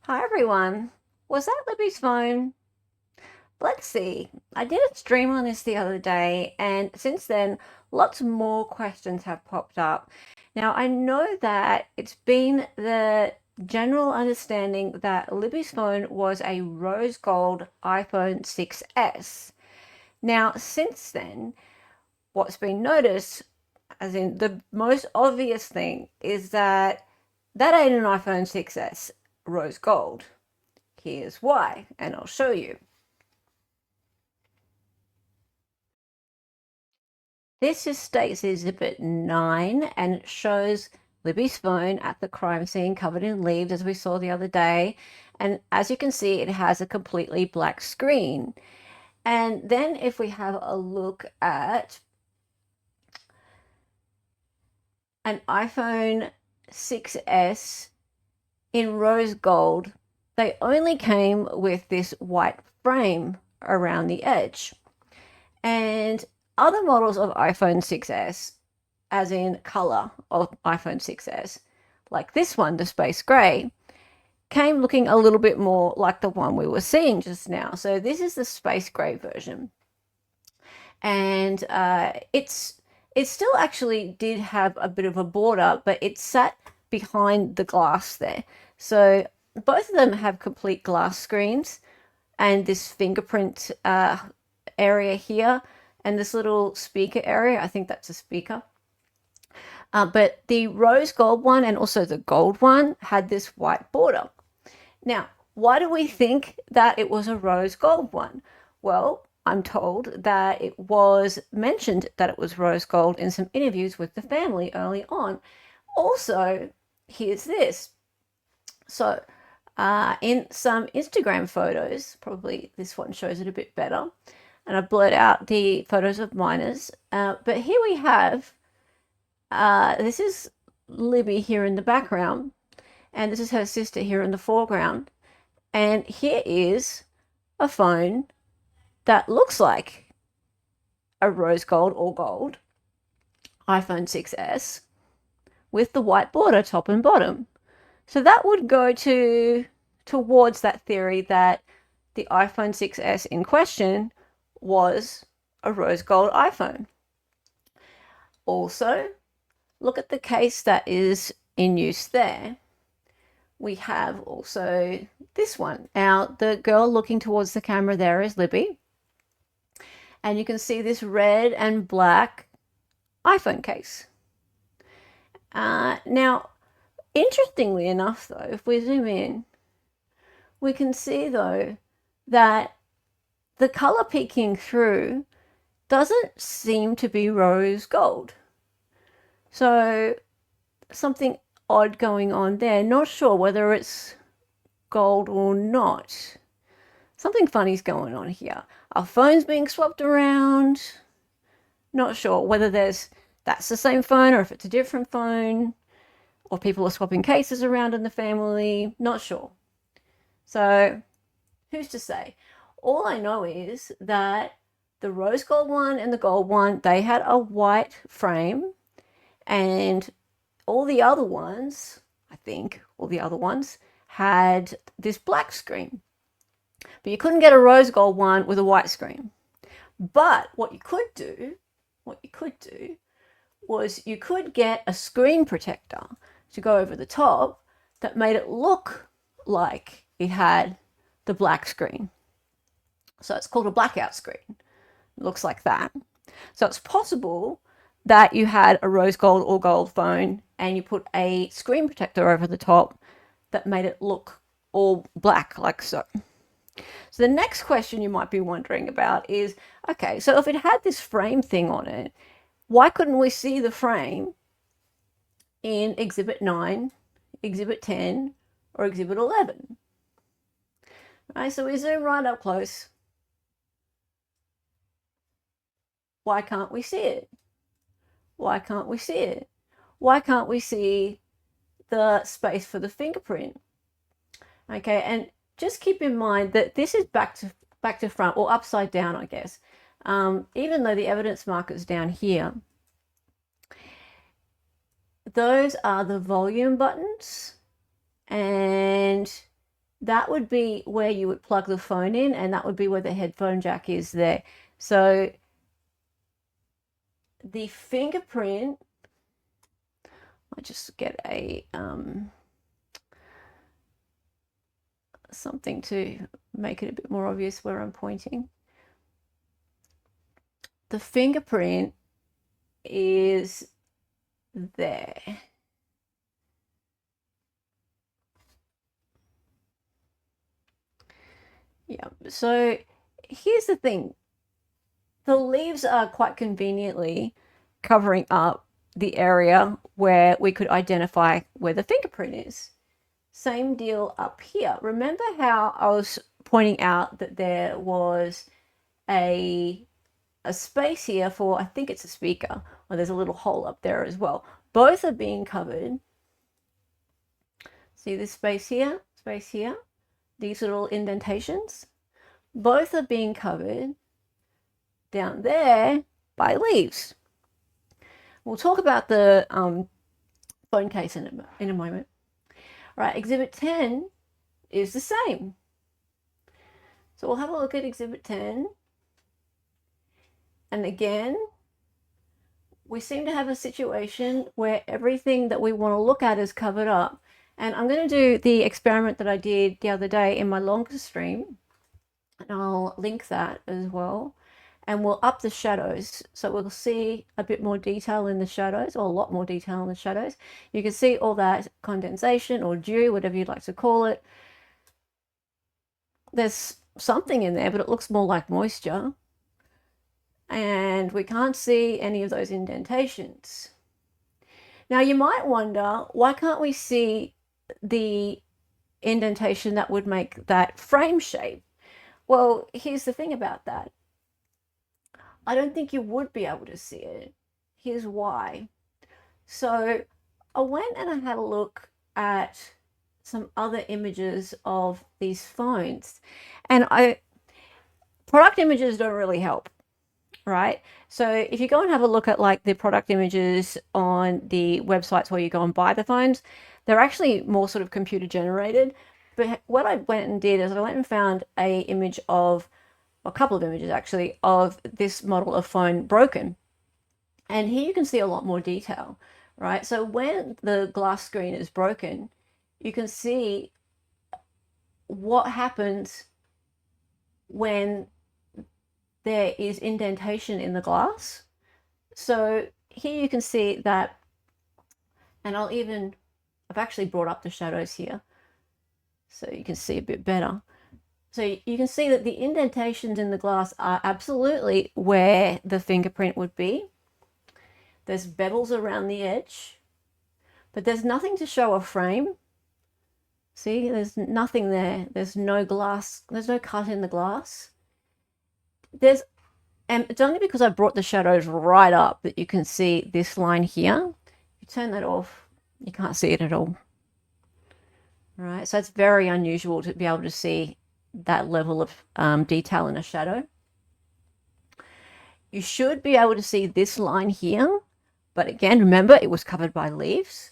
Hi everyone. Was that Libby's phone? Let's see. I did a stream on this the other day, and since then, lots more questions have popped up. Now, I know that it's been the general understanding that Libby's phone was a rose gold iPhone 6S. Now, since then, what's been noticed, as in the most obvious thing, is that that ain't an iPhone 6S rose gold. Here's why, and I'll show you. This is State's Exhibit 9, and it shows Libby's phone at the crime scene covered in leaves, as we saw the other day. And as you can see, it has a completely black screen. And then if we have a look at an iPhone 6S in rose gold, they only came with this white frame around the edge. And other models of iPhone 6S, as in color of iPhone 6S, like this one, the space gray, came looking a little bit more like the one we were seeing just now. So this is the space gray version. And it still actually did have a bit of a border, but it sat behind the glass there. So both of them have complete glass screens and this fingerprint area here and this little speaker area. I think that's a speaker. But the rose gold one and also the gold one had this white border. Now, why do we think that it was a rose gold one? Well, I'm told that it was mentioned that it was rose gold in some interviews with the family early on. Also, here's this. So, in some Instagram photos, probably this one shows it a bit better, and I blurred out the photos of minors. But here we have, this is Libby here in the background, and this is her sister here in the foreground. And here is a phone that looks like a rose gold or gold iPhone 6S with the white border top and bottom. So that would go towards that theory that the iPhone 6S in question was a rose gold iPhone. Also, look at the case that is in use there. We have also this one. Now, the girl looking towards the camera there is Libby. And you can see this red and black iPhone case. Now, interestingly enough, though, if we zoom in, we can see, though, that the color peeking through doesn't seem to be rose gold. So something odd going on there. Not sure whether it's gold or not. Something funny's going on here. Our phone's being swapped around. Not sure whether that's the same phone or if it's a different phone, or people are swapping cases around in the family. Not sure. So who's to say? All I know is that the rose gold one and the gold one, they had a white frame, and all the other ones, I think all the other ones had this black screen. But you couldn't get a rose gold one with a white screen. But what you could do was you could get a screen protector to go over the top that made it look like it had the black screen. So it's called a blackout screen. It looks like that. So it's possible that you had a rose gold or gold phone and you put a screen protector over the top that made it look all black like so. So the next question you might be wondering about is, okay, so if it had this frame thing on it, why couldn't we see the frame in Exhibit 9, Exhibit 10, or Exhibit 11? Right, so we zoom right up close. Why can't we see it? Why can't we see it? Why can't we see the space for the fingerprint? Okay, and just keep in mind that this is back to front, or upside down, I guess. Even though the evidence marker's down here, those are the volume buttons, and that would be where you would plug the phone in, and that would be where the headphone jack is there. So the fingerprint, I just get a something to make it a bit more obvious where I'm pointing. The fingerprint is there. Yeah, so here's the thing. The leaves are quite conveniently covering up the area where we could identify where the fingerprint is. Same deal up here. Remember how I was pointing out that there was a space here for, I think it's a speaker, or there's a little hole up there as well. Both are being covered. See this space here, these little indentations? Both are being covered down there by leaves. We'll talk about the phone case in a moment. All right, Exhibit 10 is the same. So we'll have a look at Exhibit 10. And again, we seem to have a situation where everything that we want to look at is covered up. And I'm going to do the experiment that I did the other day in my longer stream. And I'll link that as well. And we'll up the shadows. So we'll see a bit more detail in the shadows, or a lot more detail in the shadows. You can see all that condensation or dew, whatever you'd like to call it. There's something in there, but it looks more like moisture. And we can't see any of those indentations. Now you might wonder, why can't we see the indentation that would make that frame shape? Well, here's the thing about that. I don't think you would be able to see it. Here's why. So I went and I had a look at some other images of these phones, and product images don't really help, right? So if you go and have a look at like the product images on the websites where you go and buy the phones, they're actually more sort of computer generated. But what I went and did is I went and found a image of, a couple of images actually, of this model of phone broken. And here you can see a lot more detail, right? So when the glass screen is broken, you can see what happens when there is indentation in the glass. So here you can see that, and I've actually brought up the shadows here so you can see a bit better. So you can see that the indentations in the glass are absolutely where the fingerprint would be. There's bevels around the edge, but there's nothing to show a frame. See, there's nothing there. There's no glass, there's no cut in the glass. And it's only because I brought the shadows right up that you can see this line here. If you turn that off, you can't see it at all. All right, so it's very unusual to be able to see that level of detail in a shadow. You should be able to see this line here, but again, remember, it was covered by leaves.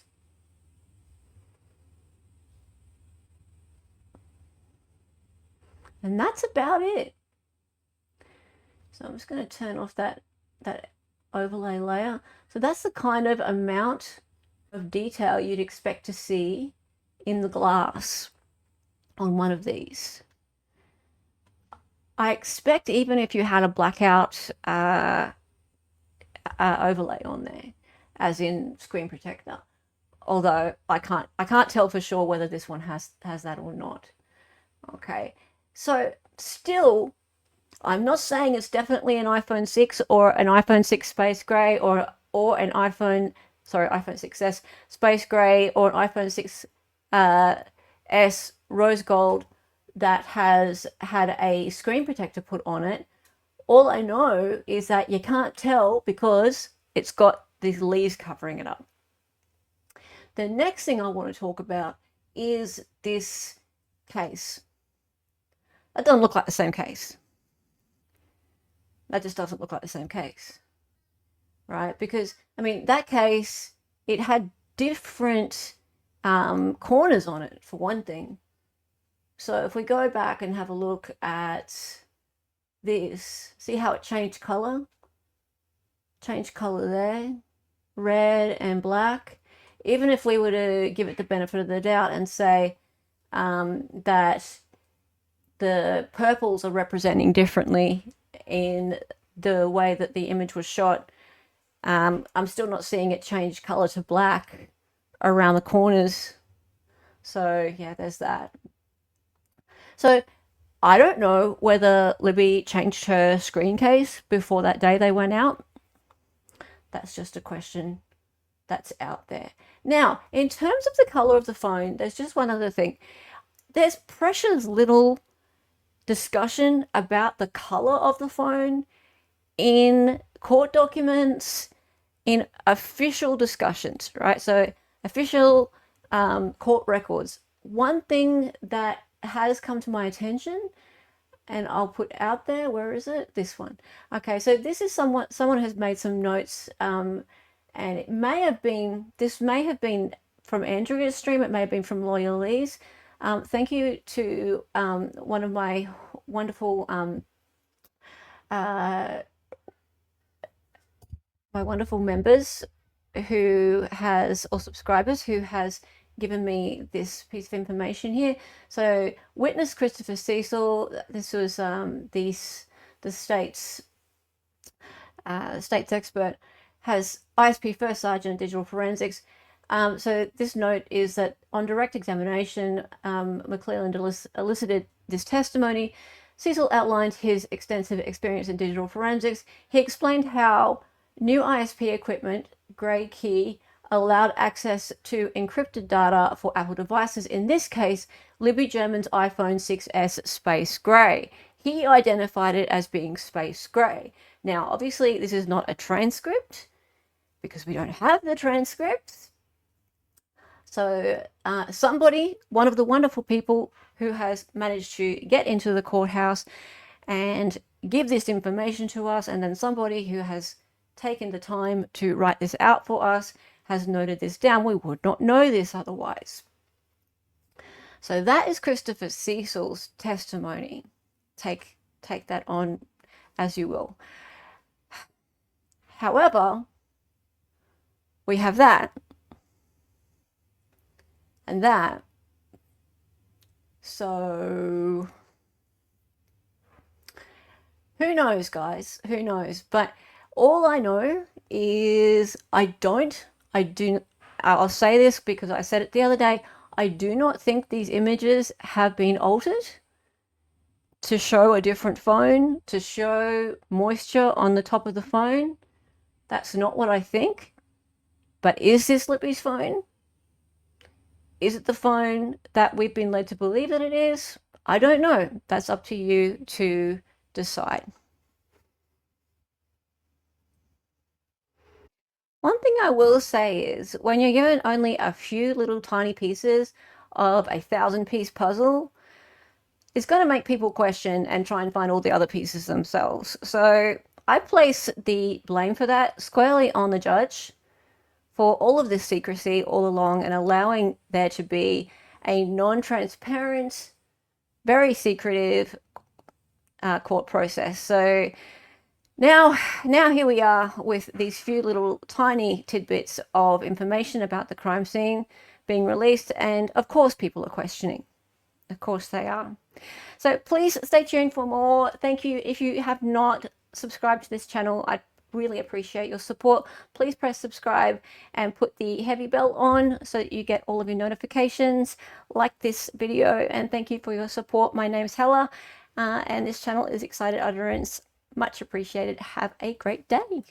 And that's about it. So I'm just going to turn off that overlay layer. So that's the kind of amount of detail you'd expect to see in the glass on one of these. I expect even if you had a blackout overlay on there, as in screen protector, although I can't tell for sure whether this one has that or not. Okay, so still, I'm not saying it's definitely an iPhone 6 or an iPhone 6 Space Gray or an iPhone 6s Space Gray or an iPhone 6 S Rose Gold that has had a screen protector put on it. All I know is that you can't tell because it's got these leaves covering it up. The next thing I want to talk about is this case. That doesn't look like the same case. That just doesn't look like the same case, right? Because, I mean, that case, it had different corners on it, for one thing. So if we go back and have a look at this, see how it changed color? Changed color there, red and black. Even if we were to give it the benefit of the doubt and say that the purples are representing differently in the way that the image was shot, I'm still not seeing it change color to black around the corners. So yeah, there's that. So I don't know whether Libby changed her screen case before that day they went out. That's just a question that's out there. Now, in terms of the color of the phone, there's just one other thing. There's precious little discussion about the color of the phone in court documents, in official discussions, right? So official court records. One thing that has come to my attention, and I'll put out there, where is it? This one. Okay, so this is someone has made some notes, and it may have been, this may have been from Andrea's stream, it may have been from Lawyer Lee's. Thank you to one of my wonderful members who has, or subscribers who has given me this piece of information here. So witness Christopher Cecil, this was the state's expert, has ISP First Sergeant in Digital Forensics. So this note is that on direct examination, McClelland elicited this testimony. Cecil outlined his extensive experience in digital forensics. He explained how new ISP equipment, Grey Key, allowed access to encrypted data for Apple devices, in this case, Libby German's iPhone 6S Space Grey. He identified it as being Space Grey. Now, obviously, this is not a transcript because we don't have the transcripts. So somebody, one of the wonderful people who has managed to get into the courthouse and give this information to us, and then somebody who has taken the time to write this out for us has noted this down. We would not know this otherwise. So that is Christopher Cecil's testimony. Take that on as you will. However, we have that and that. So who knows, guys? Who knows? But all I know is I'll say this because I said it the other day, I do not think these images have been altered to show a different phone, to show moisture on the top of the phone. That's not what I think. But is this Libby's phone? Is it the phone that we've been led to believe that it is? I don't know. That's up to you to decide. One thing I will say is when you're given only a few little tiny pieces of a 1,000-piece puzzle, it's going to make people question and try and find all the other pieces themselves. So I place the blame for that squarely on the judge for all of this secrecy all along and allowing there to be a non-transparent, very secretive court process. So now here we are with these few little tiny tidbits of information about the crime scene being released, and of course people are questioning. Of course they are. So please stay tuned for more. Thank you. If you have not subscribed to this channel, I'd really appreciate your support. Please press subscribe and put the heavy bell on so that you get all of your notifications. Like this video, and thank you for your support. My name's Hella, and this channel is Excited Utterance. Much appreciated. Have a great day.